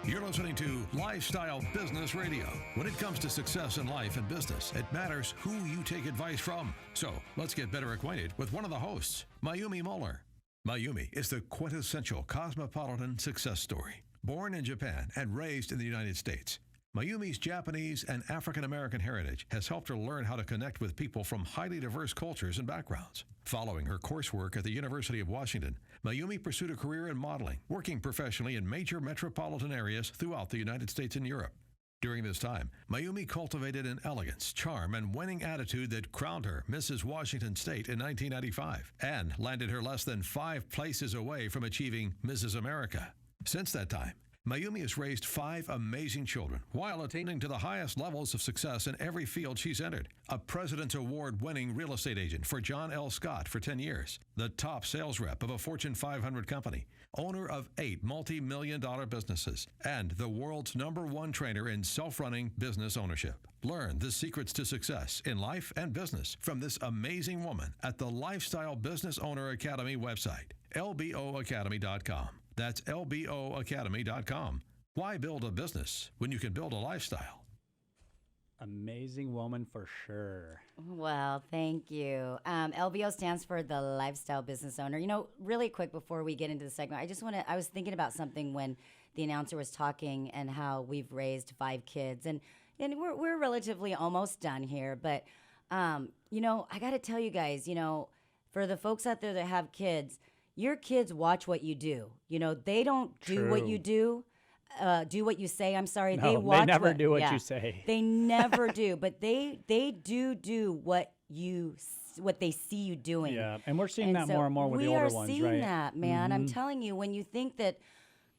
You're listening to Lifestyle Business Radio. When it comes to success in life and business, it matters who you take advice from. So let's get better acquainted with one of the hosts, Mayumi Muller. Mayumi is the quintessential cosmopolitan success story. Born in Japan and raised in the United States, Mayumi's Japanese and African-American heritage has helped her learn how to connect with people from highly diverse cultures and backgrounds. Following her coursework at the University of Washington, Mayumi pursued a career in modeling, working professionally in major metropolitan areas throughout the United States and Europe. During this time, Mayumi cultivated an elegance, charm, and winning attitude that crowned her Mrs. Washington State in 1995 and landed her less than 5 places away from achieving Mrs. America. Since that time, Mayumi has raised 5 amazing children while attaining to the highest levels of success in every field she's entered. A President's Award-winning real estate agent for John L. Scott for 10 years, the top sales rep of a Fortune 500 company, owner of 8 multi-million-dollar businesses, and the world's #1 trainer in self-running business ownership. Learn the secrets to success in life and business from this amazing woman at the Lifestyle Business Owner Academy website, LBOacademy.com. That's LBOacademy.com. Why build a business when you can build a lifestyle? Amazing woman for sure. Well, thank you. LBO stands for the Lifestyle Business Owner. You know, really quick before we get into the segment, I was thinking about something when the announcer was talking and how we've raised 5 kids. And we're relatively almost done here. But, you know, I got to tell you guys, you know, for the folks out there that have kids, your kids watch what you do. You know, they don't do what you do. Do what you say. I'm sorry. No, they watch. They never do what you say. They never do, but they do what they see you doing. Yeah, and we're seeing that more and more with the older ones, right? We are seeing that, man. I'm telling you, when you think that,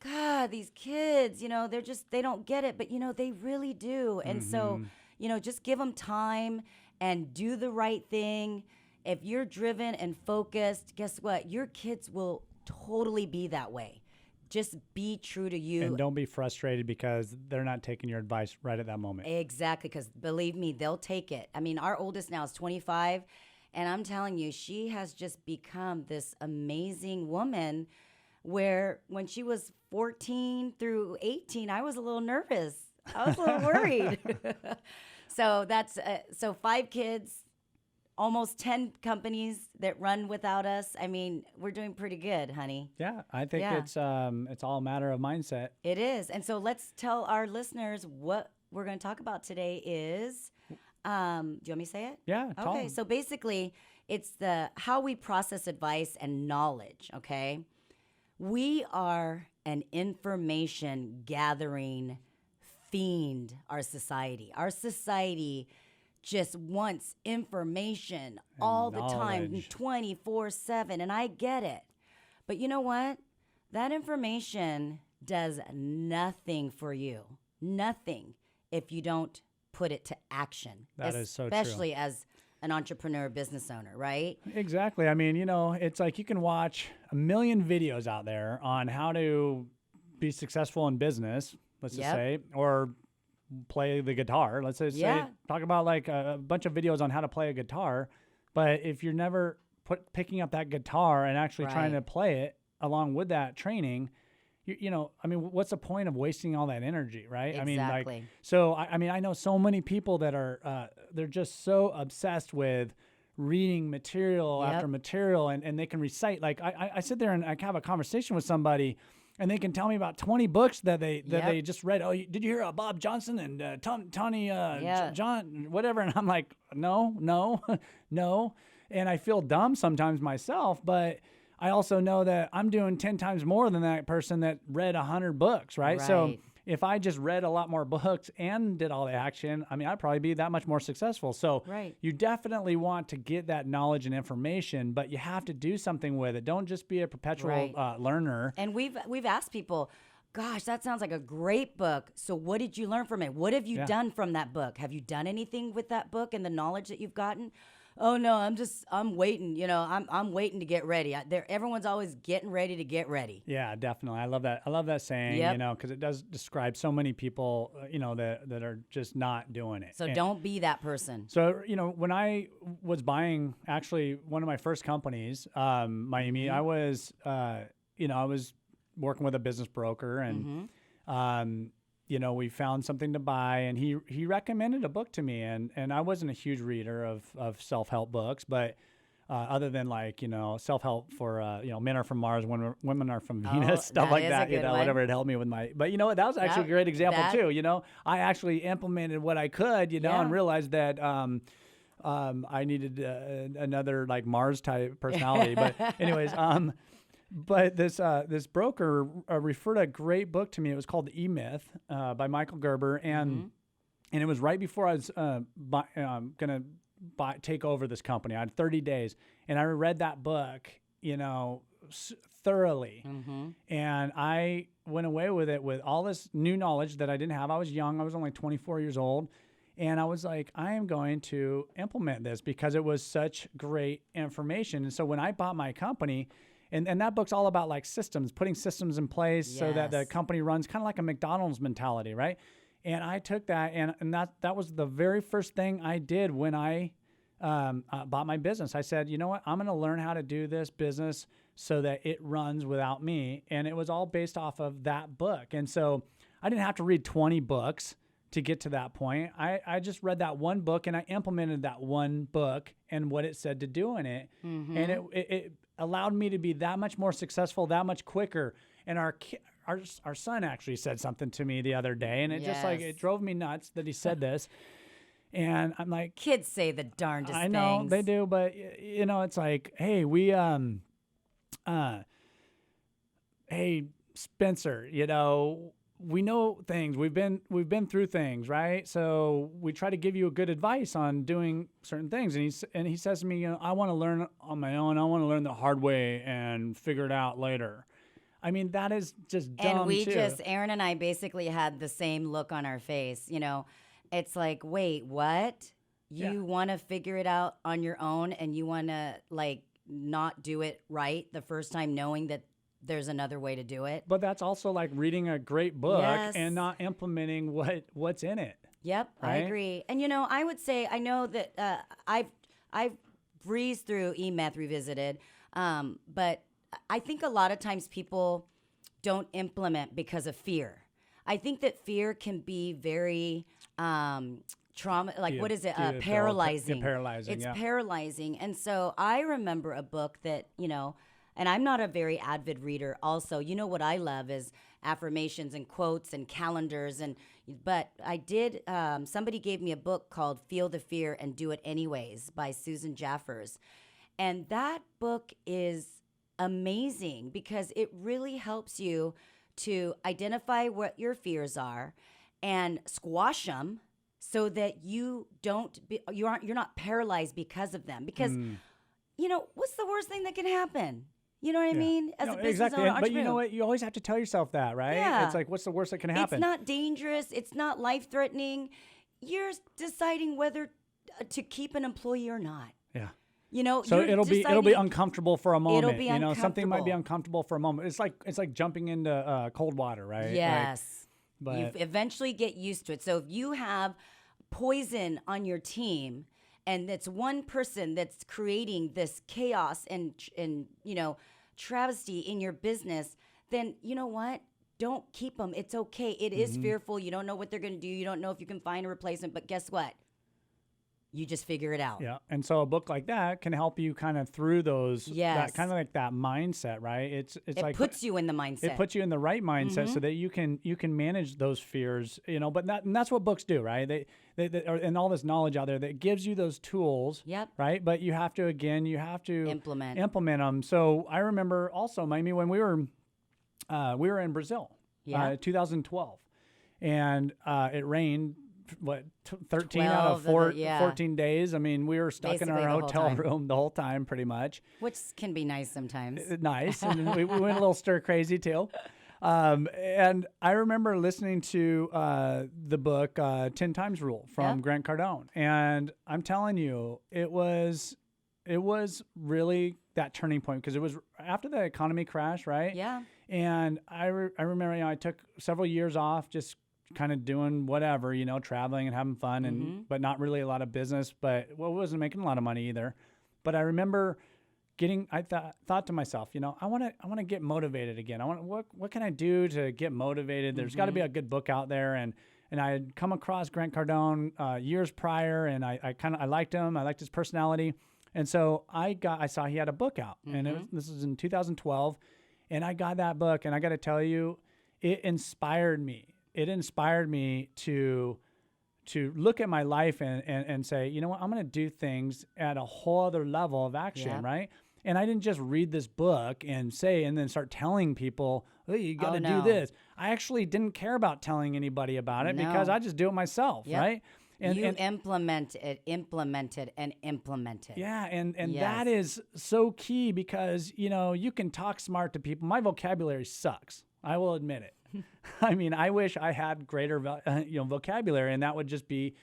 God, these kids, you know, they don't get it, but you know, they really do. And so, you know, just give them time and do the right thing. If you're driven and focused, guess what? Your kids will totally be that way. Just be true to you. And don't be frustrated because they're not taking your advice right at that moment. Exactly, because believe me, they'll take it. I mean, our oldest now is 25, and I'm telling you, she has just become this amazing woman where when she was 14 through 18, I was a little nervous. I was a little worried. So that's 5 kids, almost 10 companies that run without us. I mean, we're doing pretty good, honey. Yeah, I think it's all a matter of mindset. It is. And so let's tell our listeners what we're going to talk about today is, do you want me to say it? Yeah. Okay. So basically, it's how we process advice and knowledge, okay? We are an information gathering fiend, our society. Our society just wants information all the time, 24/7, and I get it. But you know what? That information does nothing for you. Nothing if you don't put it to action. That is so true. Especially as an entrepreneur, business owner, right? Exactly. I mean, you know, it's like you can watch a million videos out there on how to be successful in business, let's just say, or play the guitar. Let's say talk about like a bunch of videos on how to play a guitar, but if you're never picking up that guitar and actually trying to play it along with that training, you know, I mean, what's the point of wasting all that energy, right? Exactly. I mean, like, so I mean, I know so many people that are they're just so obsessed with reading material after material, and they can recite. Like I sit there and I have a conversation with somebody, and they can tell me about 20 books that they just read. Oh, did you hear Bob Johnson and Tony John, whatever? And I'm like, no. And I feel dumb sometimes myself, but I also know that I'm doing 10 times more than that person that read 100 books, right? So if I just read a lot more books and did all the action, I mean, I'd probably be that much more successful. So you definitely want to get that knowledge and information, but you have to do something with it. Don't just be a perpetual learner. And we've asked people, gosh, that sounds like a great book. So what did you learn from it? What have you done from that book? Have you done anything with that book and the knowledge that you've gotten? Oh no, I'm waiting. You know, I'm waiting to get ready. Everyone's always getting ready to get ready. Yeah, definitely. I love that saying. You know, because it does describe so many people. You know, that are just not doing it. So don't be that person. So you know, when I was buying actually one of my first companies, Mayumi, I was I was working with a business broker and. you know, we found something to buy, and he recommended a book to me, and I wasn't a huge reader of self-help books, but other than like, you know, self-help for, you know, men are from Mars, women are from Venus, stuff like that, you know, whatever it helped me with my, but you know what, that was actually a great example too. You know, I actually implemented what I could, you know, and realized that, I needed another like Mars type personality, but anyways, but this broker referred a great book to me. It was called The E-Myth by Michael Gerber, and it was right before I was gonna take over this company. I had 30 days, and I read that book, you know, thoroughly, and I went away with it with all this new knowledge that I didn't have. I was young. I was only 24 years old. And I was like, I am going to implement this because it was such great information. And so when I bought my company, and that book's all about like systems, putting systems in place so that the company runs kind of like a McDonald's mentality, right? And I took that, and that was the very first thing I did when I bought my business. I said, you know what? I'm going to learn how to do this business so that it runs without me. And it was all based off of that book. And so I didn't have to read 20 books to get to that point. I just read that one book, and I implemented that one book and what it said to do in it. And it allowed me to be that much more successful, that much quicker. And our son actually said something to me the other day, and it just like, it drove me nuts that he said this. And I'm like, kids say the darndest things. I know they do, but you know, it's like, hey, hey, Spencer, you know, we know things. We've been through things, right? So we try to give you a good advice on doing certain things. And he says to me, you know, I want to learn on my own. I want to learn the hard way and figure it out later. I mean, that is just dumb too. Aaron and I basically had the same look on our face. You know, it's like, wait, what? You want to figure it out on your own, and you want to like not do it right the first time, knowing that there's another way to do it. But that's also like reading a great book and not implementing what's in it. Yep, right? I agree. And you know, I would say, I know that I've breezed through E-Myth Revisited, but I think a lot of times people don't implement because of fear. I think that fear can be very trauma, like what is it? Paralyzing. Paralyzing. It's paralyzing. And so I remember a book that, you know, and I'm not a very avid reader also. You know what I love is affirmations and quotes and calendars. But I did, somebody gave me a book called Feel the Fear and Do It Anyways by Susan Jaffers. And that book is amazing because it really helps you to identify what your fears are and squash them so that you're not paralyzed because of them. Because, you know, what's the worst thing that can happen? You know what I mean? As a business owner, but you know what? You always have to tell yourself that, right? Yeah. It's like, what's the worst that can happen? It's not dangerous. It's not life-threatening. You're deciding whether to keep an employee or not. Yeah. You know, so it'll be uncomfortable for a moment. It'll be you know, something might be uncomfortable for a moment. It's like jumping into cold water, right? Yes. But you eventually get used to it. So if you have poison on your team, and it's one person that's creating this chaos and you know, travesty in your business, then you know what? Don't keep them. It's okay. It is fearful. You don't know what they're going to do. You don't know if you can find a replacement. But guess what? You just figure it out. Yeah. And so a book like that can help you kind of through those, yes, that kind of like that mindset, right? It like puts you in the mindset. It puts you in the right mindset so that you can manage those fears, you know, but and that's what books do, right? They and all this knowledge out there that gives you those tools, right? But you have to implement them. So I remember also, Mayumi, when we were in Brazil, 2012, and it rained, 13 out of 14 days. I mean, we were stuck in our hotel room the whole time, pretty much. Which can be nice sometimes. Nice. And we went a little stir crazy too. And I remember listening to the book 10 Times Rule from Grant Cardone. And I'm telling you, it was really that turning point, because it was after the economy crash, right? Yeah. And I remember, you know, I took several years off, just kind of doing whatever, you know, traveling and having fun, and but not really a lot of business, but wasn't making a lot of money either. But I remember thought to myself, I want to get motivated again. What can I do to get motivated? There's got to be a good book out there. And I had come across Grant Cardone years prior, and I liked him. I liked his personality. And so I saw he had a book out, and this was in 2012, and I got that book, and I got to tell you, it inspired me. It inspired me to look at my life and say, you know what, I'm going to do things at a whole other level of action, right? And I didn't just read this book and then start telling people, oh, you got to do this. I actually didn't care about telling anybody about it because I just do it myself, right? And implemented. Yeah, and that is so key because, you can talk smart to people. My vocabulary sucks. I will admit it. I mean, I wish I had greater vocabulary, and that would just be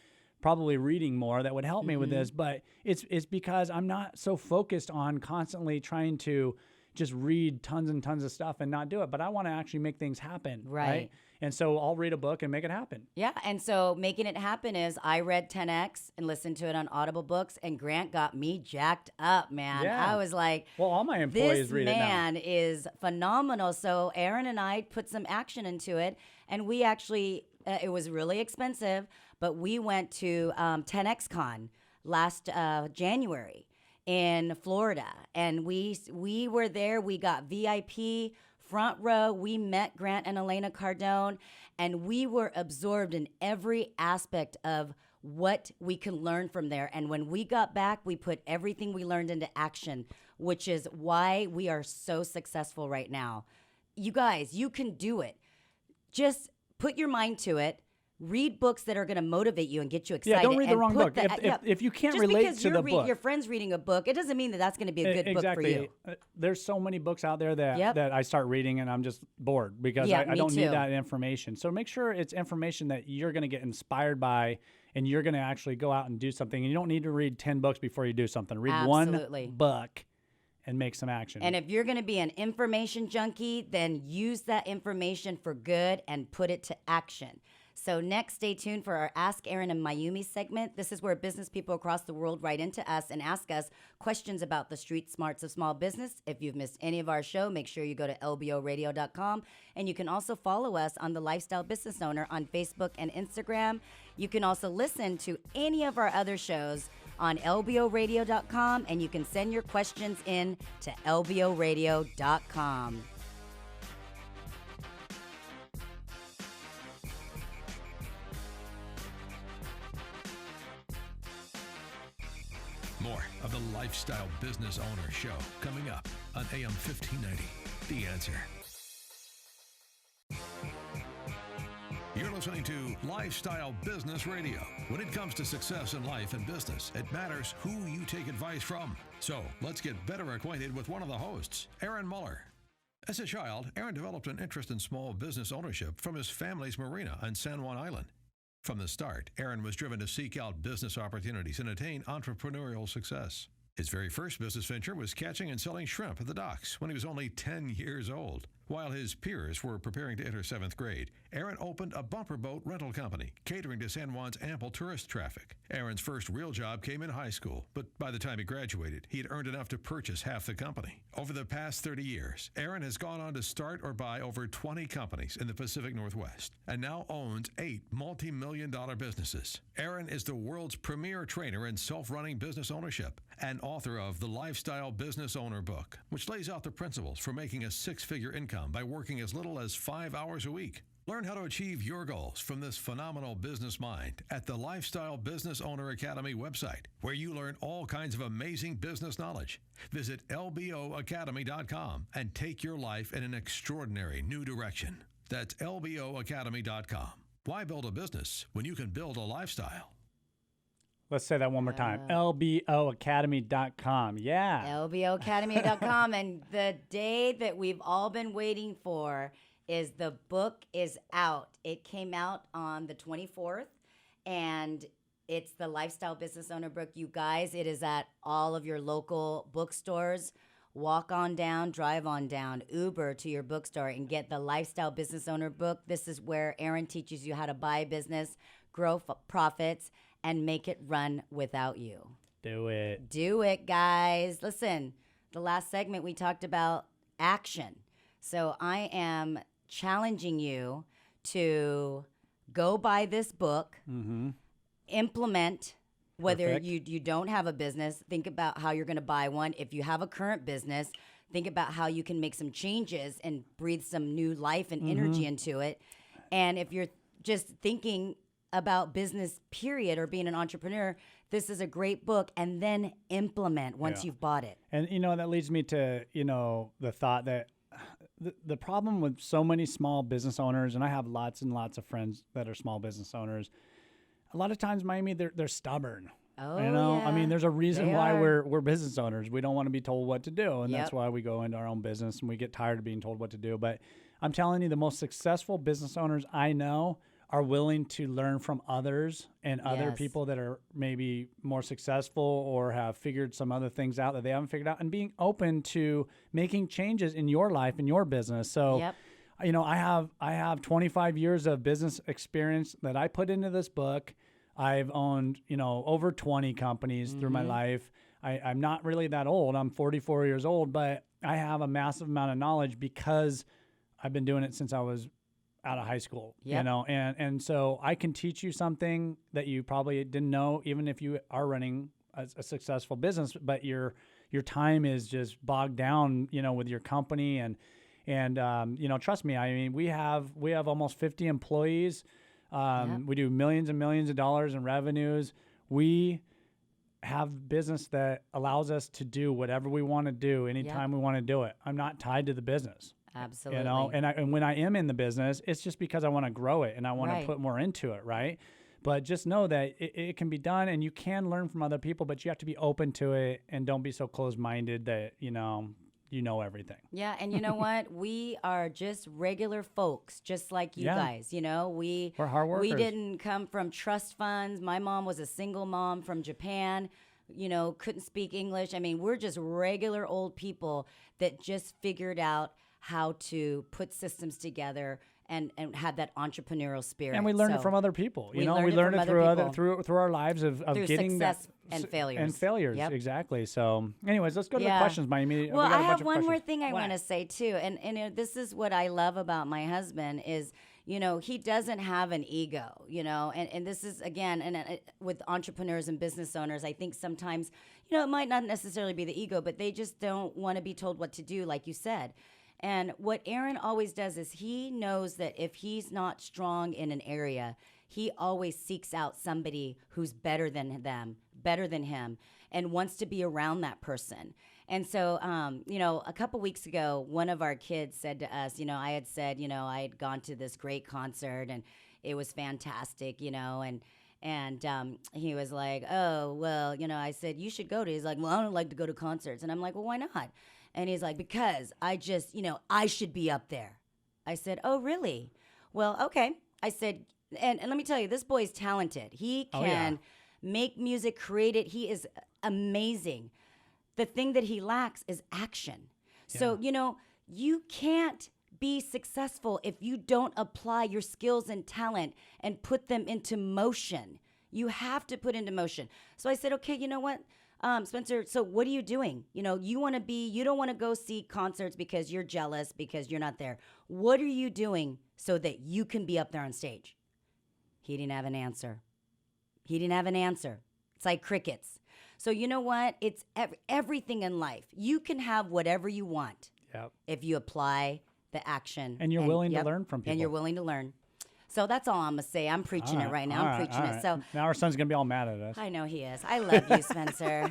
probably reading more that would help me with this. But it's because I'm not so focused on constantly trying to just read tons and tons of stuff and not do it. But I want to actually make things happen, right? And so I'll read a book and make it happen. Yeah, and so making it happen is I read 10X and listened to it on Audible books, and Grant got me jacked up, man. Yeah. I was like, well, all my employees read it now. This man is phenomenal. So Aaron and I put some action into it, and we actually, it was really expensive, but we went to 10X Con last January in Florida, and we were there. We got VIP front row. We met Grant and Elena Cardone, and we were absorbed in every aspect of what we can learn from there. And when we got back, we put everything we learned into action, which is why we are so successful right now. You guys, you can do it. Just put your mind to it. Read books that are going to motivate you and get you excited. Yeah, don't read the wrong book. If you can't relate to the book. Your friend's reading a book, it doesn't mean that that's going to be a good book for you. There's so many books out there that I start reading and I'm just bored because I don't need that information. So make sure it's information that you're going to get inspired by and you're going to actually go out and do something. And you don't need to read 10 books before you do something. Read one book and make some action. And if you're going to be an information junkie, then use that information for good and put it to action. So next, stay tuned for our Ask Aaron and Mayumi segment. This is where business people across the world write into us and ask us questions about the street smarts of small business. If you've missed any of our show, make sure you go to lboradio.com. And you can also follow us on The Lifestyle Business Owner on Facebook and Instagram. You can also listen to any of our other shows on lboradio.com, and you can send your questions in to lboradio.com. More of the Lifestyle Business Owner Show coming up on AM 1590. The Answer. You're listening to Lifestyle Business Radio. When it comes to success in life and business, it matters who you take advice from. So let's get better acquainted with one of the hosts, Aaron Muller. As a child, Aaron developed an interest in small business ownership from his family's marina on San Juan Island. From the start, Aaron was driven to seek out business opportunities and attain entrepreneurial success. His very first business venture was catching and selling shrimp at the docks when he was only 10 years old. While his peers were preparing to enter 7th grade, Aaron opened a bumper boat rental company, catering to San Juan's ample tourist traffic. Aaron's first real job came in high school, but by the time he graduated, he had earned enough to purchase half the company. Over the past 30 years, Aaron has gone on to start or buy over 20 companies in the Pacific Northwest and now owns 8 multi-million-dollar businesses. Aaron is the world's premier trainer in self-running business ownership and author of the Lifestyle Business Owner book, which lays out the principles for making a 6-figure income by working as little as 5 hours a week. Learn how to achieve your goals from this phenomenal business mind at the Lifestyle Business Owner Academy website, where you learn all kinds of amazing business knowledge. Visit LBOacademy.com and take your life in an extraordinary new direction. That's LBOacademy.com. Why build a business when you can build a lifestyle? Let's say that one more time. LBOacademy.com. Yeah. LBOacademy.com. And the day that we've all been waiting for is the book is out. It came out on the 24th, and it's the Lifestyle Business Owner book. You guys, it is at all of your local bookstores. Walk on down, drive on down, Uber to your bookstore and get the Lifestyle Business Owner book. This is where Aaron teaches you how to buy a business, grow profits, and make it run without you. Do it. Do it, guys. Listen, the last segment, we talked about action. So I am challenging you to go buy this book, implement. Whether Perfect. you don't have a business, think about how you're going to buy one. If you have a current business, think about how you can make some changes and breathe some new life and energy into it. And if you're just thinking about business, period, or being an entrepreneur, this is a great book. And then implement once you've bought it. And, that leads me to, the thought that the problem with so many small business owners, and I have lots and lots of friends that are small business owners, a lot of times, Mayumi, they're stubborn. Oh, I mean, there's a reason why are. we're business owners. We don't want to be told what to do, and that's why we go into our own business and we get tired of being told what to do. But I'm telling you, the most successful business owners I know are willing to learn from others and other people that are maybe more successful or have figured some other things out that they haven't figured out, and being open to making changes in your life and your business. So. I have 25 years of business experience that I put into this book. I've owned, over 20 companies through my life. I'm not really that old. I'm 44 years old, but I have a massive amount of knowledge because I've been doing it since I was out of high school, and so I can teach you something that you probably didn't know, even if you are running a successful business, but your time is just bogged down, with your company and trust me, I mean, we have almost 50 employees. We do millions and millions of dollars in revenues. We have business that allows us to do whatever we want to do anytime we want to do it. I'm not tied to the business. Absolutely. And when I am in the business, it's just because I want to grow it and I want to put more into it, right? But just know that it can be done, and you can learn from other people, but you have to be open to it and don't be so closed-minded that, you know everything. Yeah, and you know what? We are just regular folks, just like you guys. We're hard workers. We didn't come from trust funds. My mom was a single mom from Japan, couldn't speak English. I mean, we're just regular old people that just figured out how to put systems together and have that entrepreneurial spirit. And we learned it from other people. We learned it through our lives of getting success that and failures. And failures, exactly. So, anyways, let's go to the questions, Mayumi. Well, I have one more thing I want to say too, and this is what I love about my husband is, he doesn't have an ego, and this is again, and with entrepreneurs and business owners, I think sometimes, it might not necessarily be the ego, but they just don't want to be told what to do, like you said. And what Aaron always does is he knows that if he's not strong in an area, he always seeks out somebody who's better than him, and wants to be around that person. And so, a couple weeks ago, one of our kids said to us, I had said, I had gone to this great concert and it was fantastic, and he was like, oh, well, I said, you should go to. He's like, well, I don't like to go to concerts. And I'm like, well, why not? And he's like, because I just, I should be up there. I said, oh, really? Well, okay. I said, and let me tell you, this boy's talented. He can make music, create it. He is amazing. The thing that he lacks is action. Yeah. So, you can't be successful if you don't apply your skills and talent and put them into motion. You have to put into motion. So I said, okay, you know what? Spencer, so what are you doing? You don't want to go see concerts because you're jealous because you're not there. What are you doing so that you can be up there on stage? He didn't have an answer. It's like crickets. So you know what? It's everything in life. You can have whatever you want if you apply the action. And you're willing to learn from people. And you're willing to learn. So that's all I'm going to say. I'm preaching it right now. I'm preaching it. So now our son's going to be all mad at us. I know he is. I love you, Spencer.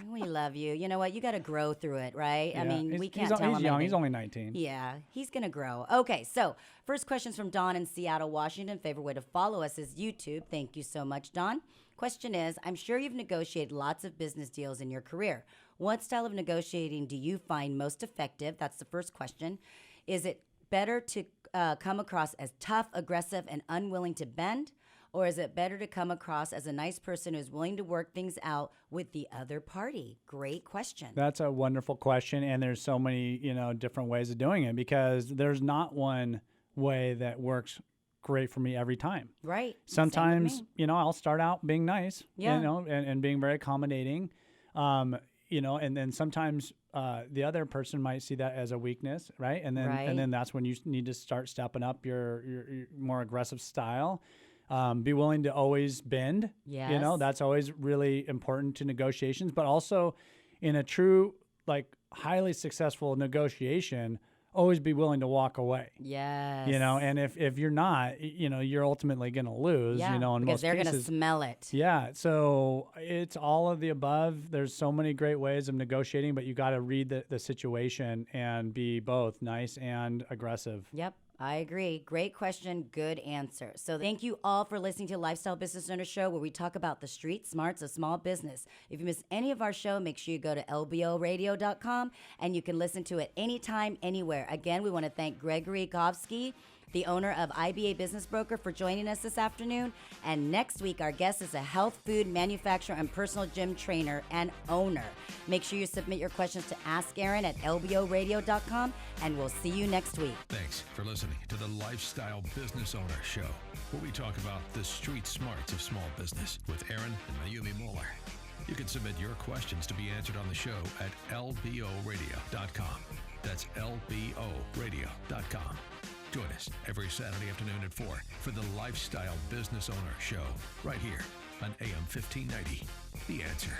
We love you. You know what? You got to grow through it, right? Yeah. I mean, we can't tell him. He's young. Anything. He's only 19. Yeah, he's going to grow. Okay, so first question's from Dawn in Seattle, Washington. Favorite way to follow us is YouTube. Thank you so much, Dawn. Question is, I'm sure you've negotiated lots of business deals in your career. What style of negotiating do you find most effective? That's the first question. Is it better to come across as tough, aggressive, and unwilling to bend? Or is it better to come across as a nice person who's willing to work things out with the other party? Great question. That's a wonderful question, and there's so many, different ways of doing it because there's not one way that works great for me every time. Right. Sometimes, I'll start out being nice, and being very accommodating. and then sometimes the other person might see that as a weakness, right? And then that's when you need to start stepping up your more aggressive style. Be willing to always bend. Yes. That's always really important to negotiations, but also in a true, highly successful negotiation, always be willing to walk away. Yes. And if you're not, you're ultimately going to lose, in because most they're going to cases. smell it. Yeah. So it's all of the above. There's so many great ways of negotiating, but you got to read the situation and be both nice and aggressive. Yep. I agree. Great question. Good answer. So thank you all for listening to Lifestyle Business Owner Show, where we talk about the street smarts of small business. If you miss any of our show, make sure you go to lboradio.com and you can listen to it anytime, anywhere. Again, we want to thank Gregory Kovsky, the owner of IBA Business Broker, for joining us this afternoon. And next week, our guest is a health food manufacturer and personal gym trainer and owner. Make sure you submit your questions to Ask Aaron at lboradio.com, and we'll see you next week. Thanks for listening to the Lifestyle Business Owner Show, where we talk about the street smarts of small business with Aaron and Mayumi Muller. You can submit your questions to be answered on the show at lboradio.com. That's lboradio.com. Join us every Saturday afternoon at 4 for the Lifestyle Business Owner Show, right here on AM 1590. The Answer.